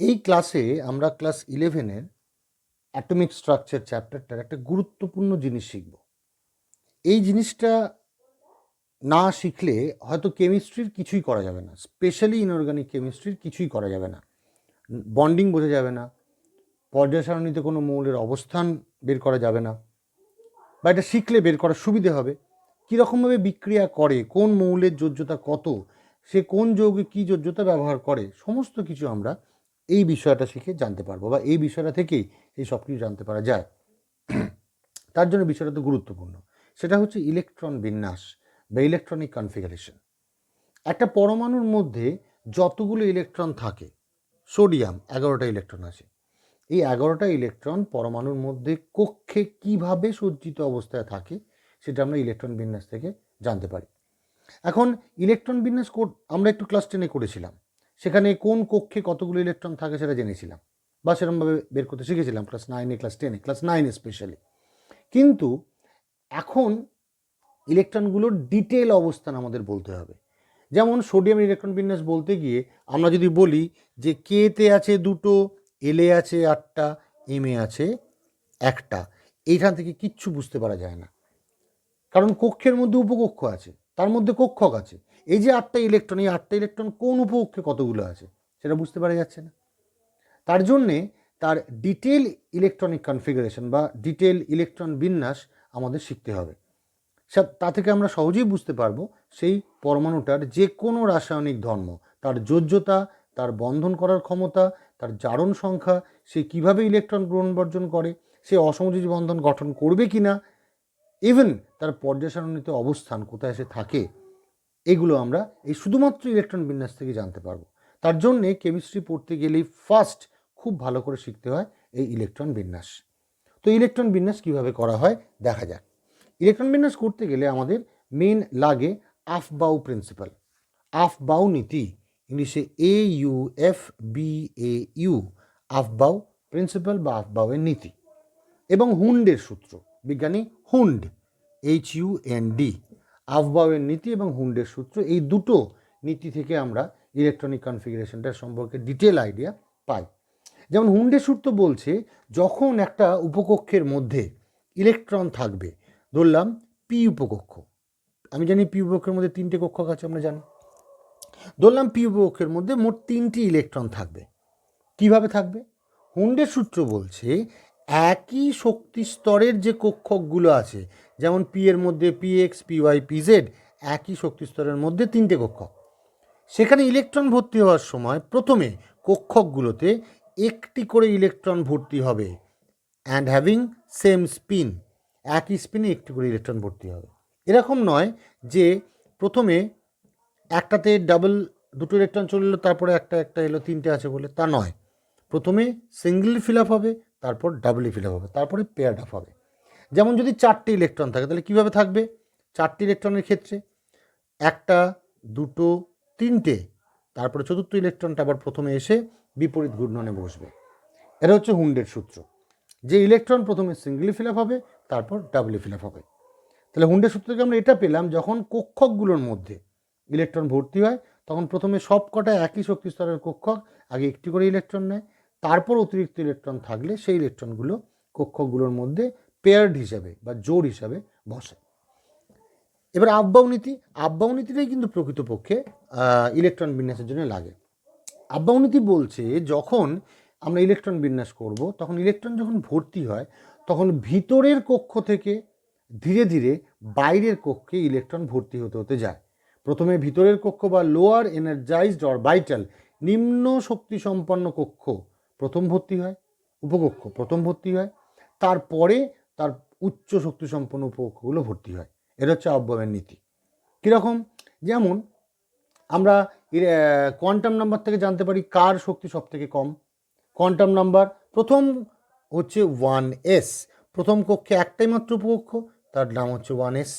এই ক্লাসে আমরা ক্লাস 11-এর অ্যাটমিক স্ট্রাকচার চ্যাপ্টারটার একটা গুরুত্বপূর্ণ জিনিস শিখব। এই জিনিসটা না শিখলে হয়তো কেমিস্ট্রির কিছুই করা যাবে না, স্পেশালি ইনঅর্গানিক কেমিস্ট্রির কিছুই করা যাবে না। বন্ডিং বোঝা যাবে না, পর্যায় সারণীতে কোনো মৌলের অবস্থান বের করা যাবে না, বা এটা শিখলে বের করার সুবিধে হবে। কীরকমভাবে বিক্রিয়া করে, কোন মৌলের যোজ্যতা কত, সে কোন যৌগে কী যোজ্যতা ব্যবহার করে, সমস্ত কিছু আমরা এই বিষয়টা শিখে জানতে পারবো, বা এই বিষয়টা থেকেই এই সব কিছু জানতে পারা যায়। তার জন্য বিষয়টা তো গুরুত্বপূর্ণ। সেটা হচ্ছে ইলেকট্রন বিন্যাস বা ইলেকট্রনিক কনফিগারেশন। একটা পরমাণুর মধ্যে যতগুলো ইলেকট্রন থাকে, সোডিয়াম 11টা ইলেকট্রন আছে। এই 11টা ইলেকট্রন পরমাণুর মধ্যে কক্ষে কিভাবে সজ্জিত অবস্থায় থাকে সেটা আমরা ইলেকট্রন বিন্যাস থেকে জানতে পারি। এখন ইলেকট্রন বিন্যাস আমরা একটু ক্লাস 10-এ করেছিলাম, সেখানে কোন কক্ষে কতগুলো ইলেকট্রন থাকে সেটা জেনেছিলাম, বা সেরকমভাবে বের করতে শিখেছিলাম ক্লাস 9-এ, ক্লাস 10-এ, ক্লাস 9-এ স্পেশালি। কিন্তু এখন ইলেকট্রনগুলোর ডিটেল অবস্থান আমাদের বলতে হবে। যেমন সোডিয়াম ইলেকট্রন বিন্যাস বলতে গিয়ে আমরা যদি বলি যে কেতে আছে 2টো, এলে আছে 8টা, এমে আছে 1টা, এইখান থেকে কিচ্ছু বুঝতে পারা যায় না, কারণ কক্ষের মধ্যে উপকক্ষ আছে, তার মধ্যে কক্ষক আছে। এই যে 8টা ইলেকট্রন, এই 8টা ইলেকট্রন কোন উপকক্ষে কতগুলো আছে সেটা বুঝতে পারা যাচ্ছে না। তার জন্যে তার ডিটেল ইলেকট্রনিক কনফিগারেশন বা ডিটেল ইলেকট্রন বিন্যাস আমাদের শিখতে হবে। তা থেকে আমরা সহজেই বুঝতে পারবো সেই পরমাণুটার যে কোনো রাসায়নিক ধর্ম, তার যোজ্যতা, তার বন্ধন করার ক্ষমতা, তার জারণ সংখ্যা, সে কিভাবে ইলেকট্রন গ্রহণ বর্জন করে, সে অসমযোজী বন্ধন গঠন করবে কিনা, ইভেন তার পর্যায় সারণীতে অবস্থান কোথায় সে থাকে, এগুলো আমরা এই শুধুমাত্র ইলেকট্রন বিন্যাস থেকে জানতে পারবো। তার জন্যে কেমিস্ট্রি পড়তে গেলেই ফার্স্ট খুব ভালো করে শিখতে হয় এই ইলেকট্রন বিন্যাস। তো ইলেকট্রন বিন্যাস কিভাবে করা হয় দেখা যাক। ইলেকট্রন বিন্যাস করতে গেলে আমাদের মেন লাগে আফবাউ প্রিন্সিপাল, আফবাউ নীতি, ইংলিশে AUFBAU, আফবাউ প্রিন্সিপাল বা আফবাউয়ের নীতি, এবং হুন্ডের সূত্র, বিজ্ঞানী হুন্ড, HUND, আফবাউয়ের নীতি এবং হুন্ডের সূত্র, এই দুটো নীতি থেকে আমরা ইলেকট্রনিক কনফিগারেশনটার সম্পর্কে ডিটেল আইডিয়া পাই। যেমন হুন্ডের সূত্র বলছে, যখন একটা উপকক্ষের মধ্যে ইলেকট্রন থাকবে, ধরলাম পি উপকক্ষ, আমি জানি পি উপকক্ষের মধ্যে 3টে কক্ষক আছে, আমরা জানি, ধরলাম পি উপকক্ষের মধ্যে মোট 3টি ইলেকট্রন থাকবে। কিভাবে থাকবে? হুন্ডের সূত্র বলছে একই শক্তি স্তরের যে কক্ষকগুলো আছে, যেমন পি এর মধ্যে PX, PY, PZ, একই শক্তি স্তরের মধ্যে 3টে কক্ষক, সেখানে ইলেকট্রন ভর্তি হওয়ার সময় প্রথমে কক্ষকগুলোতে একটি করে ইলেকট্রন ভর্তি হবে, অ্যান্ড হ্যাভিং সেম স্পিন, একই স্পিনে একটি করে ইলেকট্রন ভর্তি হবে। এরকম নয় যে প্রথমে একটাতে দুটো ইলেকট্রন চলে এলো, তারপরে একটা এলো, 3টে আছে বলে, তা নয়। প্রথমে সিঙ্গেল ফিল আপ হবে, তারপর ডাবলি ফিল আপ হবে, তারপরে পেয়ার্ড আপ হবে। যেমন যদি 4টে ইলেকট্রন থাকে তাহলে কীভাবে থাকবে? 4টে ইলেকট্রনের ক্ষেত্রে 1টা, 2টো, 3টে, তারপরে চতুর্থ ইলেকট্রনটা আবার প্রথমে এসে বিপরীত ঘূর্ণনে বসবে। এটা হচ্ছে হুন্ডের সূত্র, যে ইলেকট্রন প্রথমে সিঙ্গেলি ফিল আপ হবে, তারপর ডাবলি ফিল আপ হবে। তাহলে হুন্ডের সূত্র থেকে আমরা এটা পেলাম, যখন কক্ষকগুলোর মধ্যে ইলেকট্রন ভর্তি হয় তখন প্রথমে সব কটা একই শক্তি স্তরের কক্ষক আগে একটি করে ইলেকট্রন নেয়, তারপর অতিরিক্ত ইলেকট্রন থাকলে সেই ইলেকট্রনগুলো কক্ষকগুলোর মধ্যে পেয়ার্ড হিসাবে বা জোড় হিসাবে বসে। এবার আফবাউ নীতি, আফবাউ নীতিটাই কিন্তু প্রকৃতপক্ষে ইলেকট্রন বিন্যাসের জন্য লাগে। আফবাউ নীতি বলছে, যখন আমরা ইলেকট্রন বিন্যাস করব তখন ইলেকট্রন যখন ভর্তি হয় তখন ভিতরের কক্ষ থেকে ধীরে ধীরে বাইরের কক্ষে ইলেকট্রন ভর্তি হতে হতে যায়। প্রথমে ভিতরের কক্ষ বা লোয়ার এনার্জাইজড অর ভাইটাল, নিম্ন শক্তি সম্পন্ন কক্ষ প্রথম ভর্তি হয়, উপকক্ষ প্রথম ভর্তি হয়, তারপরে তার উচ্চ শক্তি সম্পন্ন উপকক্ষগুলো ভর্তি হয়। এটা হচ্ছে আফবাউয়ের নীতি। কীরকম? যেমন আমরা কোয়ান্টাম নাম্বার থেকে জানতে পারি কার শক্তি সব থেকে কম। কোয়ান্টাম নাম্বার প্রথম হচ্ছে 1s, প্রথম কক্ষে একটাই মাত্র উপকক্ষ, তার নাম হচ্ছে 1s।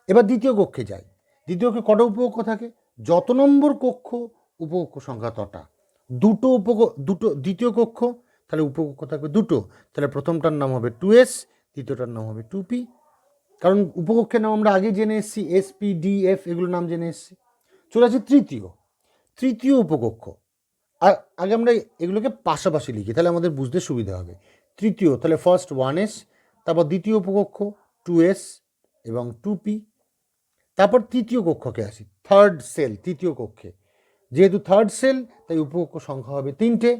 এবার দ্বিতীয় কক্ষে যাই, দ্বিতীয় কক্ষে কটা উপকক্ষ থাকে? যত নম্বর কক্ষ উপকক্ষ সংখ্যা তটা, দুটো দ্বিতীয় কক্ষ, তাহলে উপকক্ষ থাকবে দুটো, তাহলে প্রথমটার নাম হবে 2s, দ্বিতীয়টার নাম হবে 2p। কারণ উপকক্ষের নাম আমরা আগে জেনে এসেছি, SP, DF, এগুলোর নাম জেনে এসেছি। চলে আসে তৃতীয় উপকক্ষ, আর আগে আমরা এগুলোকে পাশাপাশি লিখি, তাহলে আমাদের বুঝতে সুবিধা হবে। তৃতীয়, তাহলে ফার্স্ট 1s, তারপর দ্বিতীয় উপকক্ষ 2s এবং 2p, তারপর তৃতীয় কক্ষকে আসি, থার্ড সেল, তৃতীয় কক্ষে। যেহেতু থার্ড সেল তাই উপকক্ষ সংখ্যা হবে 3টে।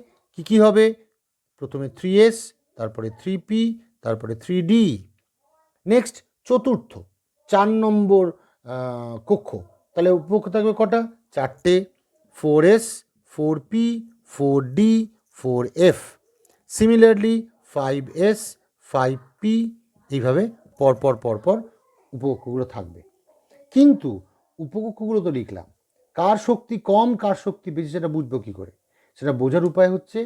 কী হবে? প্রথমে 3s, তারপরে 3p, তারপরে 3d। নেক্সট চতুর্থ 4 নম্বর কক্ষ, তাহলে উপকক্ষ থাকবে কটা? 4টে, 4s, 4p, 4d, 4f। Similarly 5s, 5p, এইভাবে পরপর পরপর উপকক্ষগুলো থাকবে। কিন্তু উপকক্ষগুলো তো লিখলাম, কার শক্তি কম কার শক্তি বেশি সেটা বুঝবো কী করে? সেটা বোঝার উপায় হচ্ছে,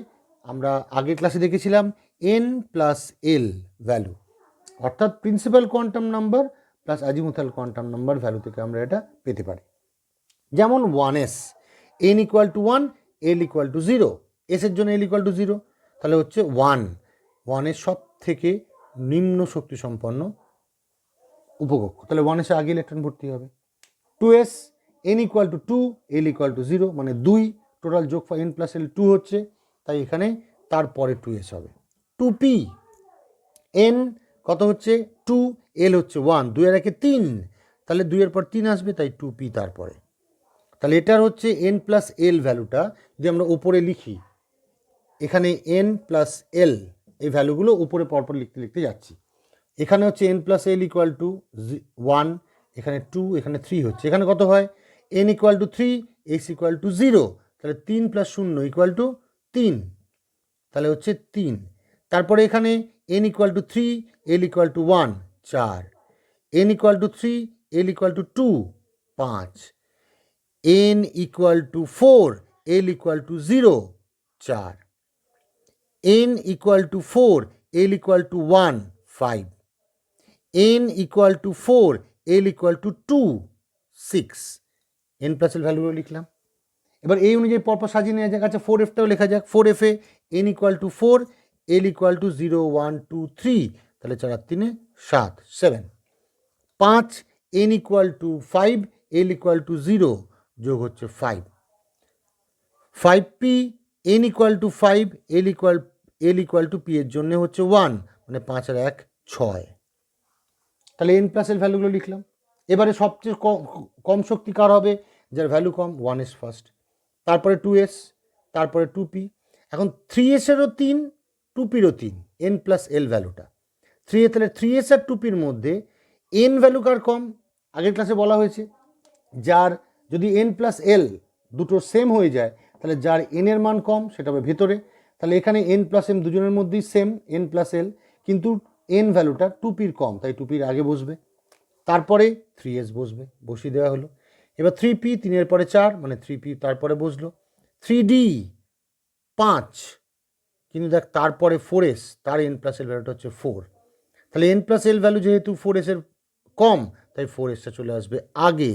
আমরা আগের ক্লাসে দেখেছিলাম n+l ভ্যালু, অর্থাৎ principal quantum number plus azimuthal quantum number value থেকে আমরা এটা পেতে পারি। যেমন 1s, n = 1, l = 0, এসের জন্য l = 0, তাহলে হচ্ছে 1 সব থেকে নিম্ন শক্তি সম্পন্ন উপকক্ষ, তাহলে 1s আগে ইলেকট্রন ভর্তি হবে। 2s, n = 2, l = 0, মানে 2, টোটাল যোগফল n+l 2 হচ্ছে, তাই এখানে তারপরে 2s হবে। 2p, n কত হচ্ছে? 2, l হচ্ছে 1, 2 এর একে 3, তাহলে 2 এর পর 3 আসবে, তাই 2p তারপরে। তাহলে এটার হচ্ছে n+l ভ্যালুটা যদি আমরা উপরে লিখি, এখানে n+l এই ভ্যালুগুলো উপরে পরপর লিখতে লিখতে যাচ্ছি। এখানে হচ্ছে n+l = 1, এখানে 2, এখানে 3 হচ্ছে। এখানে কত হয়? n = 3, s = 0, তাহলে 3 + 0 = 3, তাহলে হচ্ছে 3। তারপরে এখানে n = 3, l = 1, 4, n = 3, l = 2, 5, n = 4, l = 0, 4, n = 4, l = 1, 5, n = 4, l = 2, 6, n+l ভ্যালুগুলো লিখলাম। এবার এই অনুযায়ী পরপর সাজিয়ে নেওয়া যাক। আচ্ছা 4f-টাও লেখা যাক। 4f-এ n = 4, l = 0, 1, 2, 3, তাহলে 4 আর 3 7, 7। 5, n = 5, l = 0, যোগ হচ্ছে 5। 5p, n = 5, l = p এর জন্য হচ্ছে 1, মানে 5 আর 1, 6। তাহলে n+l ভ্যালুগুলো লিখলাম। এবারে সবচেয়ে কম শক্তি কার হবে? যার ভ্যালু কম, 1s ফার্স্ট, তারপরে 2s, তারপরে 2p। এখন 3s-এরও 3, 2p-রও 3, n+l ভ্যালুটা 3, তাহলে 3s আর 2p-র মধ্যে n ভ্যালু কার কম? আগের ক্লাসে বলা হয়েছে, যার যদি n+l দুটো সেম হয়ে যায়, তাহলে যার n এর মান কম সেটা হবে ভেতরে। তাহলে এখানে n+m দুজনের মধ্যেই সেম n+l, কিন্তু n ভ্যালুটা 2p-র কম, তাই 2p-র আগে বসবে, তারপরে 3s বসবে, বসিয়ে দেওয়া হলো। এবার 3p, 3-এর পরে 4, মানে 3p তারপরে বসলো। 3d 5, কিন্তু দেখ তারপরে 4s, তার n+l ভ্যালুটা হচ্ছে 4, তাহলে n+l ভ্যালু যেহেতু 4s-এর কম, তাই 4s-টা চলে আসবে আগে,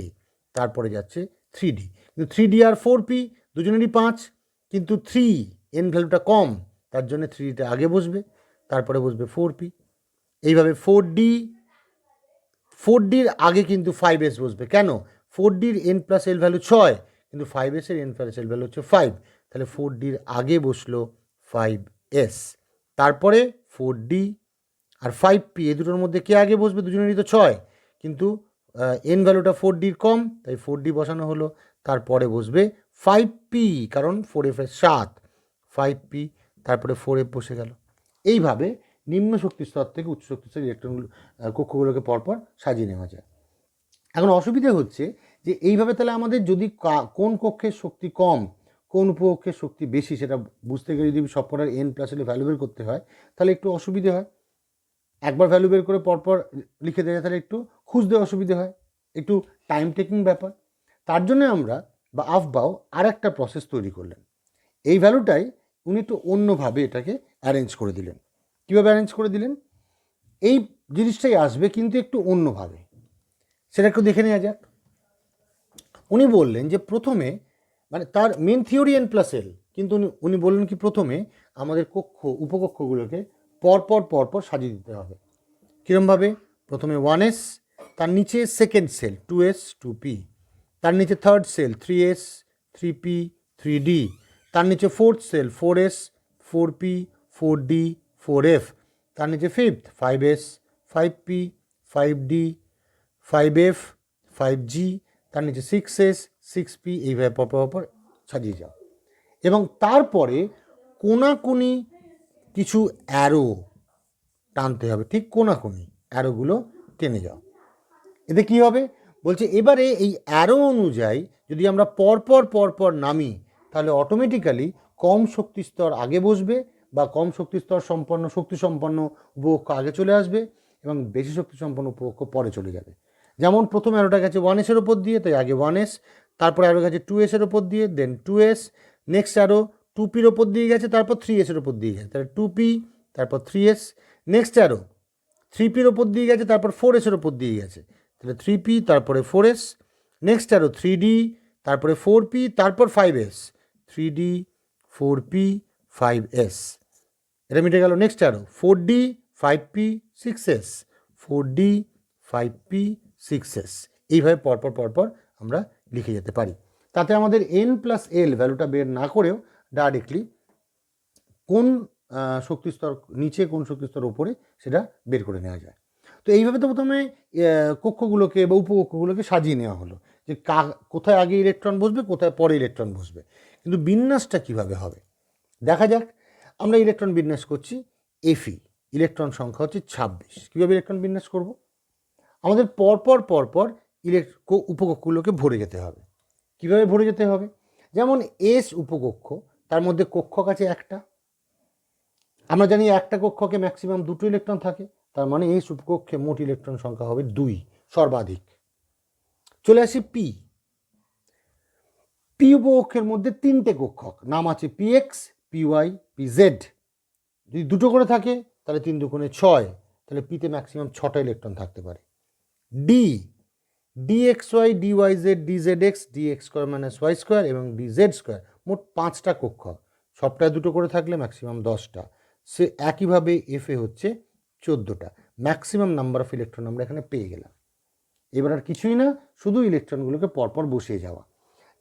তারপরে যাচ্ছে 3d। কিন্তু 3d আর 4p দুজনেরই 5, কিন্তু 3 n ভ্যালুটা কম, তার জন্য 3d-টা আগে বসবে, তারপরে বসবে 4p। এইভাবে 4d-র আগে কিন্তু 5s বসবে। কেন? 4d-র n+l ভ্যালু 6, কিন্তু 5s-এর n+l ভ্যালু হচ্ছে 5, তাহলে 4d-র আগে বসলো 5s, তারপরে 4d আর 5p, এই দুটোর মধ্যে কে আগে বসবে? দুজনেরই তো 6, কিন্তু n ভ্যালুটা 4d-র কম, তাই 4d বসানো হলো, তারপরে বসবে 5p, কারণ 4f-এর 7, 5p, তারপরে 4f বসে গেল। এইভাবে নিম্ন শক্তি স্তর থেকে উচ্চ শক্তি স্তরের ইলেকট্রনগুলো কক্ষগুলোকে পরপর সাজিয়ে নেওয়া যায়। এখন অসুবিধে হচ্ছে যে এইভাবে তাহলে আমাদের যদি কোন কক্ষের শক্তি কম কোন উপকক্ষের শক্তি বেশি সেটা বুঝতে গেলে যদি সবকটার n+l ভ্যালু বের করতে হয়, তাহলে একটু অসুবিধে হয়। একবার ভ্যালু বের করে পরপর লিখে দেয়, তাহলে একটু খুঁজতে অসুবিধে হয়, একটু টাইম টেকিং ব্যাপার। তার জন্য আমরা বা আফবাও আর একটা প্রসেস তৈরি করলেন। এই ভ্যালুটাই উনি একটু অন্যভাবে এটাকে অ্যারেঞ্জ করে দিলেন। কীভাবে অ্যারেঞ্জ করে দিলেন? এই জিনিসটাই আসবে, কিন্তু একটু অন্যভাবে, সেটা একটু দেখে নেওয়া যাক। উনি বললেন যে প্রথমে, মানে তার মেন থিওরি n+l, কিন্তু উনি বললেন কি প্রথমে আমাদের উপকক্ষগুলোকে পরপর সাজিয়ে দিতে হবে। কীরমভাবে? প্রথমে 1s, তার নিচে সেকেন্ড সেল 2s, 2p, তার নিচে third sell 3s, 3p, 3d, তার নিচে fourth sell 4s 4p 4d 4f, তার নিচে fifth 5s 5p 5d 5f 5g, তার নিচে 6s 6p, এইভাবে পরপর সাজিয়ে যাও। এবং তারপরে কোনাকুনি কিছু অ্যারো টানতে হবে, ঠিক কোনাকুনি অ্যারোগুলো টেনে যাও। এতে কি হবে বলছে, এবারে এই অ্যারো অনুযায়ী যদি আমরা পরপর নামি তাহলে অটোমেটিক্যালি কম শক্তি স্তর আগে বসবে বা কম শক্তি স্তর শক্তি সম্পন্ন উপকক্ষ আগে চলে আসবে এবং বেশি শক্তি সম্পন্ন উপকক্ষ পরে চলে যাবে। যেমন প্রথম অ্যারোটা গেছে 1s-এর ওপর দিয়ে, তাই আগে 1s, তারপর অ্যারো গেছে 2s-এর ওপর দিয়ে, দেন 2s, নেক্সট অ্যারো 2p-র ওপর দিয়ে গেছে, তারপর 3s-এর ওপর দিয়ে গেছে, তাহলে 2p, তারপর 3s, নেক্সট অ্যারো 3p-র ওপর দিয়ে গেছে, তারপর 4s-এর ওপর দিয়ে গেছে, তাহলে 3p, তারপরে 4s, নেক্সট অ্যারো 3d, তারপরে 4p, তারপর 5s, 3d 4p 5s, এটা মিটে গেল। Next arrow 4d 5p 6s, 4d 5p 6s, এইভাবে পরপর আমরা লিখে যেতে পারি। তাতে আমাদের n+l ভ্যালুটা বের না করেও ডাইরেক্টলি কোন শক্তিস্তর নিচে কোন শক্তিস্তর ওপরে সেটা বের করে নেওয়া যায়। তো এইভাবে তো প্রথমে কক্ষগুলোকে বা উপকক্ষগুলোকে সাজিয়ে নেওয়া হলো যে কোথায় আগে ইলেকট্রন বসবে, কোথায় পরে ইলেকট্রন বসবে। কিন্তু বিন্যাসটা কিভাবে হবে দেখা যাক। আমরা ইলেকট্রন বিন্যাস করছি Fe, ইলেকট্রন সংখ্যা হচ্ছে 26। কীভাবে ইলেকট্রন বিন্যাস করব? আমাদের পরপর উপকক্ষগুলোকে ভরে যেতে হবে। কিভাবে ভরে যেতে হবে? যেমন এস উপকক্ষ, তার মধ্যে কক্ষক আছে একটা, আমরা জানি একটা কক্ষকে ম্যাক্সিমাম 2টো ইলেকট্রন থাকে, তার মানে এস উপকক্ষে মোট ইলেকট্রন সংখ্যা হবে 2 সর্বাধিক। চলে আসি পি উপকক্ষের মধ্যে 3টে কক্ষক, নাম আছে px py pz, যদি 2টো করে থাকে তাহলে 3 দুগুণে 6, তাহলে পিতে ম্যাক্সিমাম 6টা ইলেকট্রন থাকতে পারে। D dxy dyz dzx dx square minus y square এবং dz স্কোয়ার, মোট 5টা কক্ষক, সবটায় 2টো করে থাকলে ম্যাক্সিমাম 10টা। সে একইভাবে এফে হচ্ছে 14টা। ম্যাক্সিমাম নাম্বার অফ ইলেকট্রন আমরা এখানে পেয়ে গেলাম। এবার আর কিছুই না, শুধু ইলেকট্রনগুলোকে পরপর বসিয়ে যাওয়া।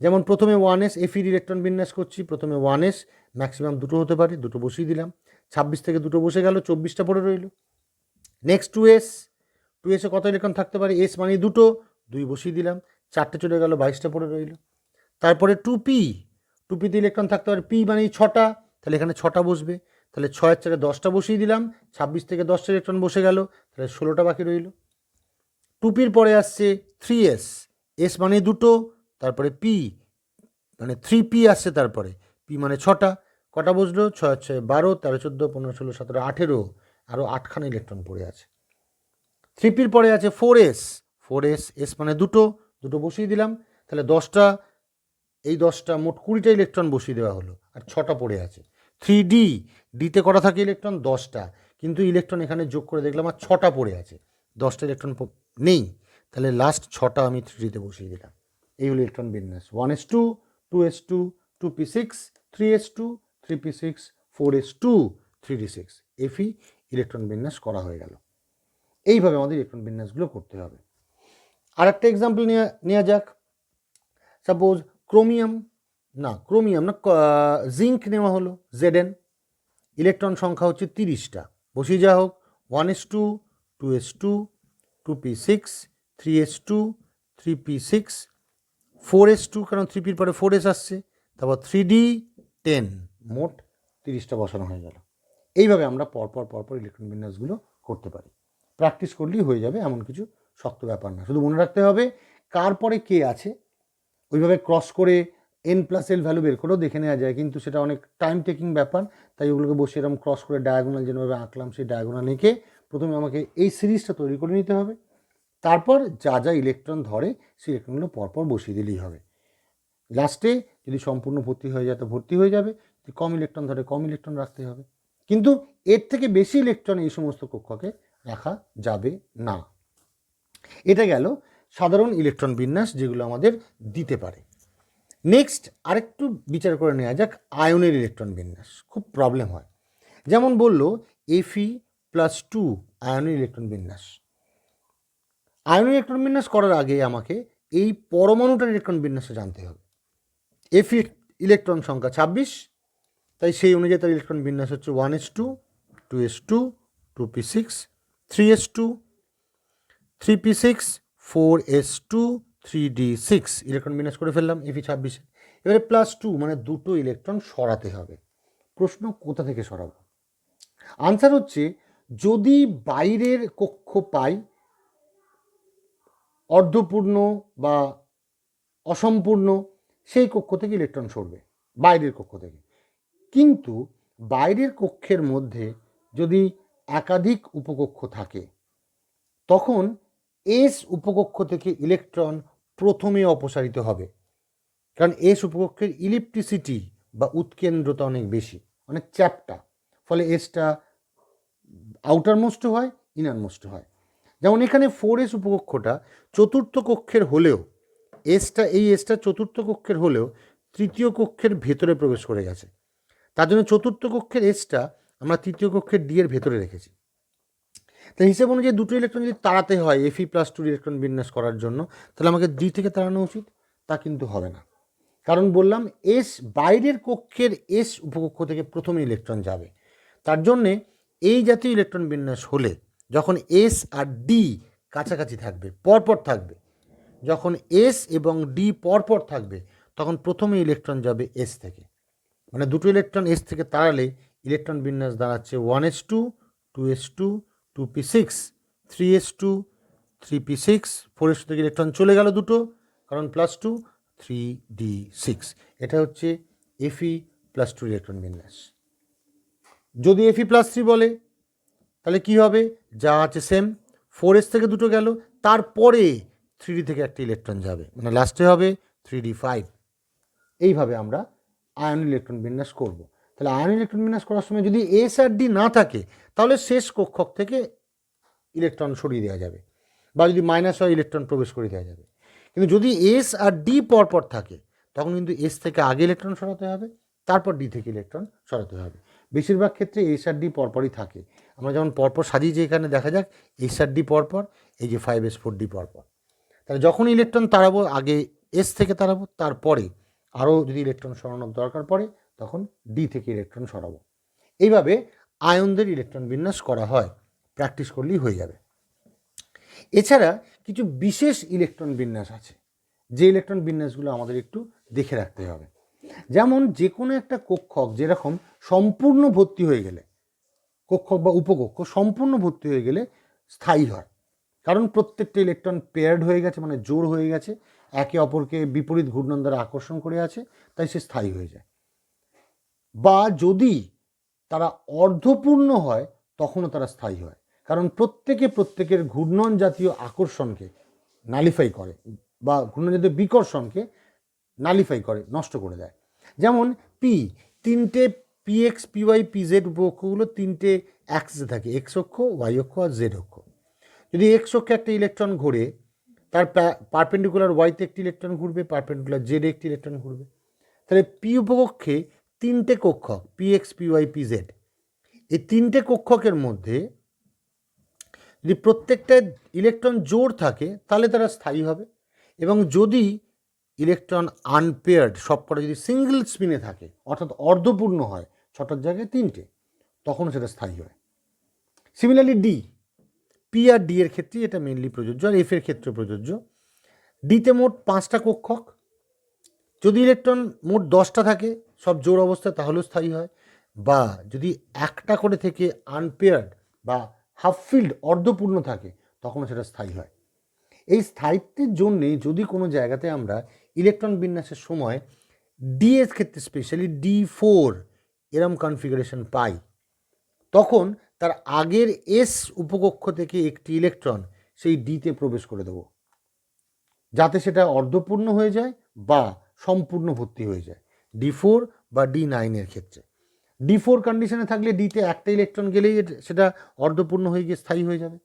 যেমন প্রথমে 1s এফির ইলেকট্রন বিন্যাস করছি, প্রথমে 1s, ম্যাক্সিমাম 2টো হতে পারে, 2টো বসিয়ে দিলাম, 26 থেকে 2টো বসে গেল, 24টা পড়ে রইল। নেক্সট 2s কত ইলেকট্রন থাকতে পারে? এস মানে 2টো, 2 বসিয়ে দিলাম, 4টে চলে গেল, 22টা পড়ে রইল। তারপরে 2pতে ইলেকট্রন থাকতে পারে, পি মানে 6টা, তাহলে এখানে 6টা বসবে, তাহলে 6-এর চারে 10টা বসিয়ে দিলাম, 26 থেকে 10টা ইলেকট্রন বসে গেল, তাহলে 16টা বাকি রইল। 2pর পরে আসছে 3s, এস মানে 2টো, তারপরে পি মানে 3p আসছে, তারপরে পি মানে 6টা, কটা বসলো? 6-6 12, 13 14 15 16 17 18, আরও 8খানা ইলেকট্রন পড়ে আছে। 3pর পরে আছে 4s, এস মানে 2টো, 2টো বসিয়ে দিলাম, তাহলে 10টা, এই 10টা মোট 20টা ইলেকট্রন বসিয়ে দেওয়া হলো, আর 6টা পড়ে আছে। 3dতে কটা থাকে ইলেকট্রন? 10টা, কিন্তু ইলেকট্রন এখানে যোগ করে দেখলাম আর 6টা পড়ে আছে, 10টা ইলেকট্রন নেই, তাহলে লাস্ট 6টা আমি 3dতে বসিয়ে দিলাম। এই হলো ইলেকট্রন বিন্যাস। 1s2 2s2 2p6 3s2 3p6 4s2 3d6, এফি electron বিন্যাস করা হয়ে গেল। এইভাবে আমাদের ইলেকট্রন বিন্যাসগুলো করতে হবে। আর একটা এক্সাম্পল নেওয়া যাক। সাপোজ ক্রোমিয়াম না জিঙ্ক নেওয়া হলো Zn, ইলেকট্রন সংখ্যা হচ্ছে 30টা, বসিয়ে যাওয়া হোক 1s2 2s2 2p6 3s2 3p6 4s2, কারণ 3pর পরে 4s আসছে, তারপর 3d10, মোট 30টা বসানো হয়ে গেল। এইভাবে আমরা পরপর ইলেকট্রন বিন্যাসগুলো করতে পারি। প্র্যাকটিস করলেই হয়ে যাবে, এমন কিছু শক্ত ব্যাপার না। শুধু মনে রাখতে হবে কার পরে কে আছে, ওইভাবে ক্রস করে n+l ভ্যালু বের করেও দেখে নেওয়া যায়, কিন্তু সেটা অনেক টাইম টেকিং ব্যাপার। তাই ওগুলোকে বসে এরকম ক্রস করে ডায়াগোনাল যেভাবে আঁকলাম, সেই ডায়াগোনাল এঁকে প্রথমে আমাকে এই সিরিজটা তৈরি করে নিতে হবে। তারপর যা ইলেকট্রন ধরে সেই ইলেকট্রনগুলো পরপর বসিয়ে দিলেই হবে। লাস্টে যদি সম্পূর্ণ ভর্তি হয়ে যায় তো ভর্তি হয়ে যাবে, যদি কম ইলেকট্রন ধরে কম ইলেকট্রন রাখতে হবে, কিন্তু এর থেকে বেশি ইলেকট্রন এই সমস্ত কক্ষকে রাখা যাবে না। এটা গেল সাধারণ ইলেকট্রন বিন্যাস যেগুলো আমাদের দিতে পারে। নেক্সট আরেকটু বিচার করে নেওয়া যাক আয়নের ইলেকট্রন বিন্যাস। খুব প্রবলেম হয়, যেমন বললো Fe+2 আয়নের ইলেকট্রন বিন্যাস। আয়নের ইলেকট্রন বিন্যাস করার আগে আমাকে এই পরমাণুটার ইলেকট্রন বিন্যাসটা জানতে হবে। ইলেকট্রন সংখ্যা 26, তাই সেই অনুযায়ী তার ইলেকট্রন বিন্যাস হচ্ছে 1s2, 2s2, 2p6, 3s2, 3p6, 4s2, 3d6 electron বিন্যাস করে ফেললাম Fe26। এবারে +2 মানে দুটো ইলেকট্রন সরাতে হবে। প্রশ্ন কোথা থেকে সরাবো? আনসার হচ্ছে যদি বাইরের কক্ষ পাই অর্ধপূর্ণ বা অসম্পূর্ণ, সেই কক্ষ থেকে ইলেকট্রন সরবে, বাইরের কক্ষ থেকে। কিন্তু বাইরের কক্ষের মধ্যে যদি একাধিক উপকক্ষ থাকে তখন এস উপকক্ষ থেকে ইলেকট্রন প্রথমে অপসারিত হবে, কারণ এস উপকক্ষের ইলিপ্টিসিটি বা উৎকেন্দ্রতা অনেক বেশি, অনেক চ্যাপ্টা, ফলে এসটা আউটারমোস্ট হয়, ইনারমোস্ট হয়। যেমন এখানে 4s উপকক্ষটা চতুর্থ কক্ষের হলেও এই এসটা চতুর্থ কক্ষের হলেও তৃতীয় কক্ষের ভেতরে প্রবেশ করে গেছে, তার জন্য চতুর্থ কক্ষের এসটা আমরা তৃতীয় কক্ষের ডি এর ভেতরে রেখেছি। তাই হিসেব অনুযায়ী দুটো ইলেকট্রন যদি তাড়াতে হয় Fe+2 ইলেকট্রন বিন্যাস করার জন্য, তাহলে আমাকে ডি থেকে তাড়ানো উচিত। তা কিন্তু হবে না, কারণ বললাম এস বাইরের কক্ষের এস উপকক্ষ থেকে প্রথমে ইলেকট্রন যাবে। তার জন্যে এই জাতীয় ইলেকট্রন বিন্যাস হলে যখন এস আর ডি কাছাকাছি থাকবে, পরপর থাকবে, যখন এস এবং ডি পরপর থাকবে তখন প্রথমে ইলেকট্রন যাবে এস থেকে। মানে দুটো ইলেকট্রন এস থেকে তাড়ালে ইলেকট্রন বিন্যাস দাঁড়াচ্ছে 1s2, 2s2, 2p6, 3s2, 3p6, 4s2 থেকে ইলেকট্রন চলে গেল দুটো, কারণ +2, 3d6। এটা হচ্ছে Fe+2 ইলেকট্রন বিন্যাস। যদি Fe+3 বলে তাহলে কি হবে? যা আছে সেম, 4s থেকে দুটো গেল, তারপরে 3d থেকে একটা ইলেকট্রন যাবে, মানে লাস্টে হবে 3d5। এইভাবে আমরা আয়ন ইলেকট্রন বিন্যাস করব। তাহলে আয়ন ইলেকট্রন বিন্যাস করার সময় যদি এস আর ডি না থাকে তাহলে শেষ কক্ষক থেকে ইলেকট্রন সরিয়ে দেওয়া যাবে, বা যদি মাইনাস হয় ইলেকট্রন প্রবেশ করে দেওয়া যাবে। কিন্তু যদি এস আর ডি পরপর থাকে তখন কিন্তু এস থেকে আগে ইলেকট্রন সরাতে হবে, তারপর ডি থেকে ইলেকট্রন সরাতে হবে। বেশিরভাগ ক্ষেত্রে এস আর ডি পরপরই থাকে। আমরা যেমন পরপর সাজিয়ে এখানে দেখা যাক এস আর ডি পরপর, এই যে 5s4d পরপর। তাহলে যখন ইলেকট্রন তাড়াবো আগে এস থেকে তাড়াবো, তারপরে আরও যদি ইলেকট্রন সরানোর দরকার পড়ে তখন ডি থেকে ইলেকট্রন সরাবো। এইভাবে আয়নদের ইলেকট্রন বিন্যাস করা হয়, প্র্যাকটিস করলেই হয়ে যাবে। এছাড়া কিছু বিশেষ ইলেকট্রন বিন্যাস আছে, যে ইলেকট্রন বিন্যাসগুলো আমাদের একটু দেখে রাখতে হবে। যেমন যে কোনো একটা কক্ষক যেরকম সম্পূর্ণ ভর্তি হয়ে গেলে, কক্ষক বা উপকক্ষ সম্পূর্ণ ভর্তি হয়ে গেলে স্থায়ী হয়, কারণ প্রত্যেকটা ইলেকট্রন পেয়ার্ড হয়ে গেছে, মানে জোড় হয়ে গেছে, একে অপরকে বিপরীত ঘূর্ণন দ্বারা আকর্ষণ করে আছে, তাই সে স্থায়ী হয়ে যায়। বা যদি তারা অর্ধপূর্ণ হয় তখনও তারা স্থায়ী হয়, কারণ প্রত্যেকের ঘূর্ণন জাতীয় আকর্ষণকে নালিফাই করে, বা ঘূর্ণন জাতীয় বিকর্ষণকে নালিফাই করে, নষ্ট করে দেয়। যেমন পি, তিনটে পিএক্স, পিওয়াই, পিজেড উপকক্ষগুলো তিনটে অ্যাক্সিসে থাকে, এক্স অক্ষ, ওয়াই অক্ষ আর জেড অক্ষ। যদি এক্স অক্ষে একটা ইলেকট্রন ঘোরে, তার পারপেন্ডিকুলার ওয়াইতে একটি ইলেকট্রন ঘুরবে, পারপেন্ডিকুলার জেডে একটি ইলেকট্রন ঘুরবে। তাহলে পি উপকক্ষে তিনটে কক্ষক, পিএক্স, পিওয়াই, পিজেড, এই তিনটে কক্ষকের মধ্যে যদি প্রত্যেকটা ইলেকট্রন জোড় থাকে তাহলে তারা স্থায়ী হবে, এবং যদি ইলেকট্রন আনপেয়ার্ড সবকটা যদি সিঙ্গেল স্পিনে থাকে, অর্থাৎ অর্ধপূর্ণ হয়, ছটার জায়গায় তিনটে, তখন সেটা স্থায়ী হয়। Similarly D, P R D এর ক্ষেত্রে এটা মেনলি প্রযোজ্য, আর এফ এর ক্ষেত্রে প্রযোজ্য। ডিতে মোট 5টা কক্ষক, যদি ইলেকট্রন মোট 10টা থাকে সব জোড় অবস্থায় তাহলেও স্থায়ী হয়, বা যদি একটা করে থেকে আনপেয়ার্ড বা হাফ ফিল্ড অর্ধপূর্ণ থাকে তখনও সেটা স্থায়ী হয়। এই স্থায়িত্বের জন্যে যদি কোনো জায়গাতে আমরা ইলেকট্রন বিন্যাসের সময় ডি এর ক্ষেত্রে স্পেশালি D4 এরম কনফিগারেশন পাই, তখন তার আগের এস উপকক্ষ থেকে একটি ইলেকট্রন সেই ডিতে প্রবেশ করে দেবো, যাতে সেটা অর্ধপূর্ণ হয়ে যায় বা সম্পূর্ণ ভর্তি হয়ে যায়, D4 বা D9 এর ক্ষেত্রে। D4 কন্ডিশনে থাকলে ডিতে একটা ইলেকট্রন গেলেই সেটা অর্ধপূর্ণ হয়ে গিয়ে স্থায়ী হয়ে যাবে।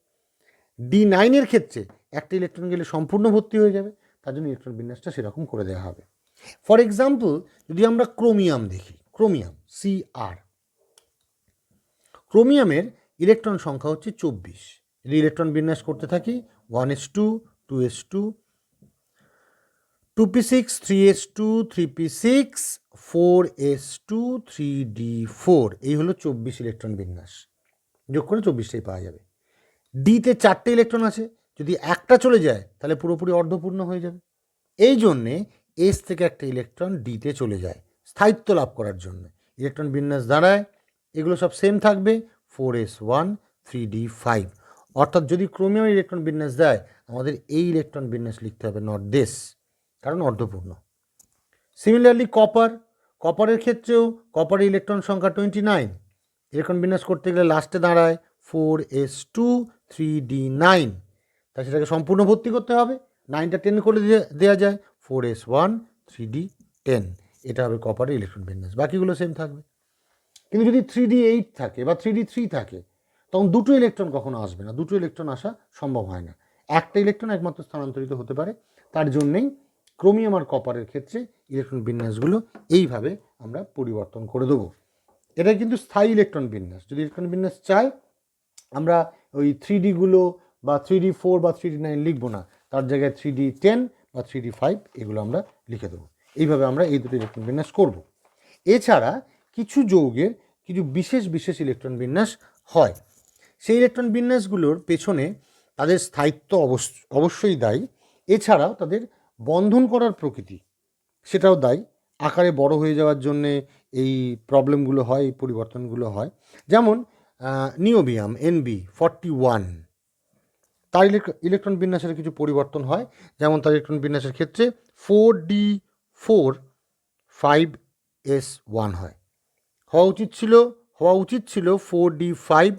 D9 এর ক্ষেত্রে একটা ইলেকট্রন গেলে সম্পূর্ণ ভর্তি হয়ে যাবে, তার জন্য ইলেকট্রন বিন্যাসটা সেরকম করে দেওয়া হবে। ফর এক্সাম্পল, যদি আমরা ক্রোমিয়াম দেখি, ক্রোমিয়াম Cr, ক্রোমিয়ামের ইলেকট্রন সংখ্যা হচ্ছে 24। যদি ইলেকট্রন বিন্যাস করতে থাকি 1s2, 2s2, 2p6, 3s2, 3p6, 4s2 3d4, এই হলো 24 ইলেকট্রন বিন্যাস, যোগ করে 24টাই পাওয়া যাবে। ডিতে 4টে ইলেকট্রন আছে, যদি একটা চলে যায় তাহলে পুরোপুরি অর্ধপূর্ণ হয়ে যাবে। এই জন্যে এস থেকে একটা ইলেকট্রন ডিতে চলে যায় স্থায়িত্ব লাভ করার জন্য। ইলেকট্রন বিন্যাস দাঁড়ায়, এগুলো সব সেম থাকবে, 4s1 3d5। অর্থাৎ যদি ক্রোমিয়াম ইলেকট্রন বিন্যাস দেয়, আমাদের এই ইলেকট্রন বিন্যাস লিখতে হবে, নট দিস, কারণ অর্ধপূর্ণ। সিমিলারলি কপারের ক্ষেত্রেও কপারের ইলেকট্রন সংখ্যা 29। ইলেকট্রন বিন্যাস করতে গেলে লাস্টে দাঁড়ায় 4s2 3d9, তাই সেটাকে সম্পূর্ণ ভর্তি করতে হবে। 9টা 10 করে দেওয়া যায়, 4s1 3d10, এটা হবে কপারের ইলেকট্রন বিন্যাস। বাকিগুলো সেম থাকবে। কিন্তু যদি 3d8 থাকে বা 3d3 থাকে, তখন দুটো ইলেকট্রন কখনো আসবে না, দুটো ইলেকট্রন আসা সম্ভব হয় না, একটা ইলেকট্রন একমাত্র স্থানান্তরিত হতে পারে। তার জন্যেই ক্রোমিয়াম আর কপারের ক্ষেত্রে ইলেকট্রন বিন্যাসগুলো এইভাবে আমরা পরিবর্তন করে দেবো। এটা কিন্তু স্থায়ী ইলেকট্রন বিন্যাস। যদি ইলেকট্রন বিন্যাস চাই, আমরা ওই 3D-গুলো বা 3d4 বা 3d9 লিখবো না, তার জায়গায় 3d10 বা 3d5 এগুলো আমরা লিখে দেবো। এইভাবে আমরা এই দুটো ইলেকট্রন বিন্যাস করব। এছাড়া কিছু যৌগের কিছু বিশেষ ইলেকট্রন বিন্যাস হয়। সেই ইলেকট্রন বিন্যাসগুলোর পেছনে তাদের স্থায়িত্ব অবশ্যই দায়ী, এছাড়াও তাদের বন্ধন করার প্রকৃতি সেটাও দায়ী। আকারে বড় হয়ে যাওয়ার জন্যে এই প্রবলেমগুলো হয়, এই পরিবর্তনগুলো হয়। যেমন নিওবিয়াম Nb41, তার ইলেকট্রন বিন্যাসের কিছু পরিবর্তন হয়। যেমন তার ইলেকট্রন বিন্যাসের ক্ষেত্রে 4d4 5s1 হয়, হওয়া উচিত ছিল 4d5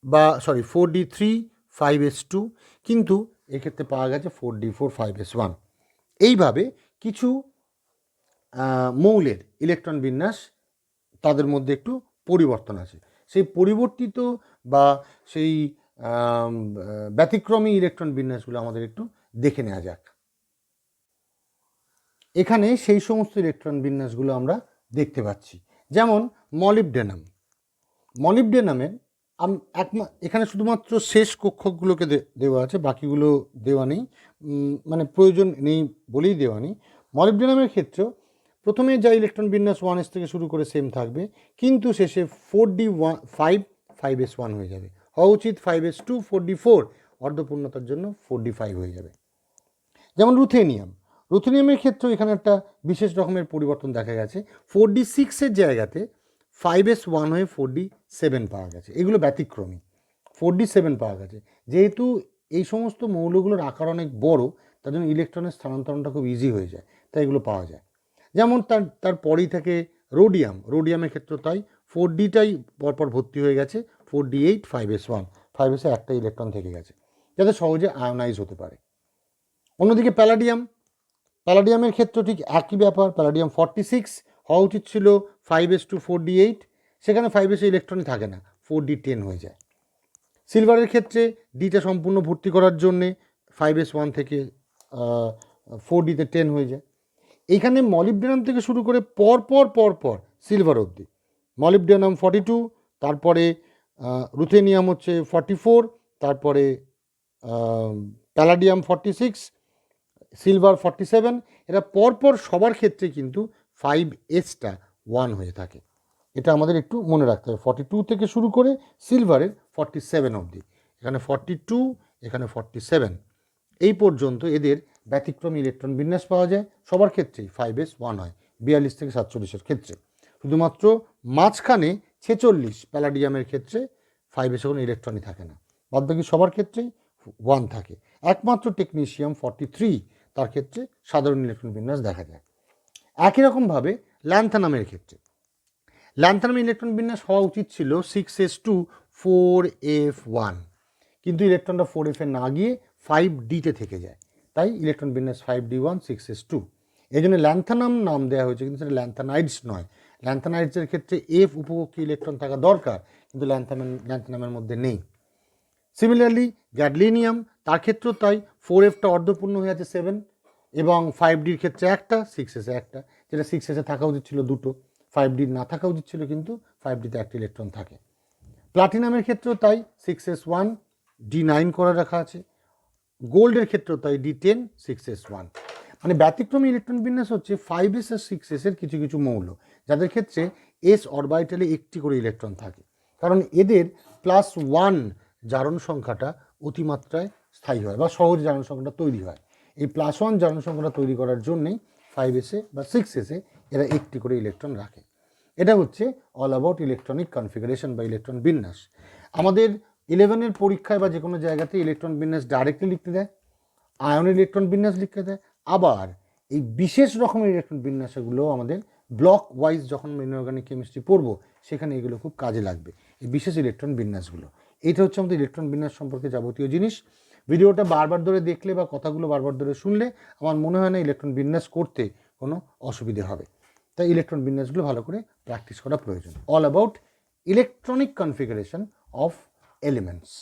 বা 4d3 5s2, কিন্তু এক্ষেত্রে পাওয়া গেছে 4d4 5s1। এইভাবে কিছু মৌলের ইলেকট্রন বিন্যাস তাদের মধ্যে একটু পরিবর্তন আছে। সেই পরিবর্তিত বা সেই ব্যতিক্রমী ইলেকট্রন বিন্যাসগুলো আমাদের একটু দেখে নেওয়া যাক। এখানে সেই সমস্ত ইলেকট্রন বিন্যাসগুলো আমরা দেখতে পাচ্ছি। যেমন মলিবডেনামের এখানে শুধুমাত্র শেষ কক্ষকগুলোকে দেওয়া আছে, বাকিগুলো দেওয়া নেই, মানে প্রয়োজন নেই বলেই দেওয়া নেই। মলিবডেনামের ক্ষেত্রেও প্রথমে যা ইলেকট্রন বিন্যাস 1s থেকে শুরু করে সেম থাকবে, কিন্তু শেষে 4d5 5s1 হয়ে যাবে। হওয়া উচিত 5s2 4d4, অর্ধপূর্ণতার জন্য 4d5 হয়ে যাবে। যেমন রুথেনিয়ামের ক্ষেত্রেও এখানে একটা বিশেষ রকমের পরিবর্তন দেখা গেছে। 4d6-এর জায়গাতে 5s1 হয়ে 4d7 পাওয়া গেছে। এগুলো ব্যতিক্রমী, 4d7 পাওয়া গেছে। যেহেতু এই সমস্ত মৌলগুলোর আকার অনেক বড়, তার জন্য ইলেকট্রনের স্থানান্তরণটা খুব ইজি হয়ে যায়, তাই এগুলো পাওয়া যায়। যেমন তার পরেই থাকে রোডিয়ামের ক্ষেত্রে তাই 4dটাই পরপর ভর্তি হয়ে গেছে, 4d8 5s1, 5s-এ একটা ইলেকট্রন থেকে গেছে, যাতে সহজে আয়োনাইজ হতে পারে। অন্যদিকে প্যালাডিয়ামের ক্ষেত্রে ঠিক একই ব্যাপার। প্যালাডিয়াম 46 হওয়া উচিত ছিল 5s2 4d8, সেখানে 5s-এ ইলেকট্রনই থাকে না, 4d10 হয়ে যায়। সিলভারের ক্ষেত্রে ডিটা সম্পূর্ণ ভর্তি করার জন্যে 5s1 থেকে 4d-তে 10 হয়ে যায়। এইখানে মলিবডেনাম থেকে শুরু করে পরপর সিলভার অবধি, মলিবডেনাম 42, তারপরে রুথেনিয়াম হচ্ছে 44, তারপরে প্যালাডিয়াম 46, সিলভার 47, এরা পরপর সবার ক্ষেত্রে কিন্তু 5s-টা 1 হয়ে থাকে। এটা আমাদের একটু মনে রাখতে হবে। 42 থেকে শুরু করে সিলভারের 47 অবধি, এখানে 42, এখানে 47, এই পর্যন্ত এদের ব্যতিক্রমী ইলেকট্রন বিন্যাস পাওয়া যায়। সবার ক্ষেত্রেই 5s1 হয়, 42 থেকে 47-এর ক্ষেত্রে। শুধুমাত্র মাঝখানে 46 প্যালাডিয়ামের ক্ষেত্রে 5s-এ কোনো ইলেকট্রনই থাকে না, বাদবাকি সবার ক্ষেত্রেই 1 থাকে। একমাত্র টেকনিশিয়াম 43, তার ক্ষেত্রে সাধারণ ইলেকট্রন বিন্যাস দেখা যায়। একই রকমভাবে ল্যান্থানামের ক্ষেত্রে ইলেকট্রন বিন্যাস হওয়া উচিত ছিল 6s2 4f1, কিন্তু ইলেকট্রনটা 4f-এ না গিয়ে 5d-তে থেকে যায়, তাই ইলেকট্রন বিন্যাস 5d1 6s2। এই জন্য ল্যান্থানাম নাম দেওয়া হয়েছে, কিন্তু সেটা ল্যান্থানাইডস নয়। ল্যান্থানাইডসের ক্ষেত্রে এফ উপকক্ষী ইলেকট্রন থাকা দরকার, কিন্তু ল্যান্থানামের মধ্যে নেই। সিমিলারলি গ্যাডলিনিয়াম, তার ক্ষেত্রেও তাই, 4f-টা অর্ধপূর্ণ হয়ে আছে 7, এবং 5d-র ক্ষেত্রে একটা, 6s-এ একটা, যেটা 6s-এ থাকা উচিত ছিল দুটো, 5d না থাকা উচিত ছিল, কিন্তু 5d-তে একটা ইলেকট্রন থাকে। প্লাটিনামের ক্ষেত্রেও তাই, 6s1 d9 করে রাখা আছে। গোল্ডের ক্ষেত্রেও তাই, d10 6s1। মানে ব্যতিক্রমী ইলেকট্রন বিন্যাস হচ্ছে 5s আর 6s এর কিছু কিছু মৌল, যাদের ক্ষেত্রে s অরবিটালে একটি করে ইলেকট্রন থাকে, কারণ এদের +1 জারণ সংখ্যাটা অতিমাত্রায় স্থায়ী হয় বা সহজ জারণ সংখ্যাটা তৈরি হয়। এই +1 জারণ সংখ্যাটা তৈরি করার জন্যেই 5s বা 6s এরা একটি করে ইলেকট্রন রাখে। এটা হচ্ছে অল অ্যাবাউট ইলেকট্রনিক কনফিগারেশন বা ইলেকট্রন বিন্যাস। আমাদের 11-এর পরীক্ষায় বা যে কোনো জায়গাতে ইলেকট্রন বিন্যাস ডাইরেক্টলি লিখতে দেয়, আয়নের ইলেকট্রন বিন্যাস লিখতে দেয়, আবার এই বিশেষ রকমের ইলেকট্রন বিন্যাসগুলো আমাদের ব্লক ওয়াইজ যখন ইনঅর্গানিক কেমিস্ট্রি পড়বো সেখানে এগুলো খুব কাজে লাগবে, এই বিশেষ ইলেকট্রন বিন্যাসগুলো। এইটা হচ্ছে আমাদের ইলেকট্রন বিন্যাস সম্পর্কে যাবতীয় জিনিস। ভিডিওটা বারবার ধরে দেখলে বা কথাগুলো বারবার ধরে শুনলে আমার মনে হয় না ইলেকট্রন বিন্যাস করতে কোনো অসুবিধে হবে। তাই ইলেকট্রন বিন্যাসগুলো ভালো করে প্র্যাকটিস করা প্রয়োজন। All about electronic configuration of elements.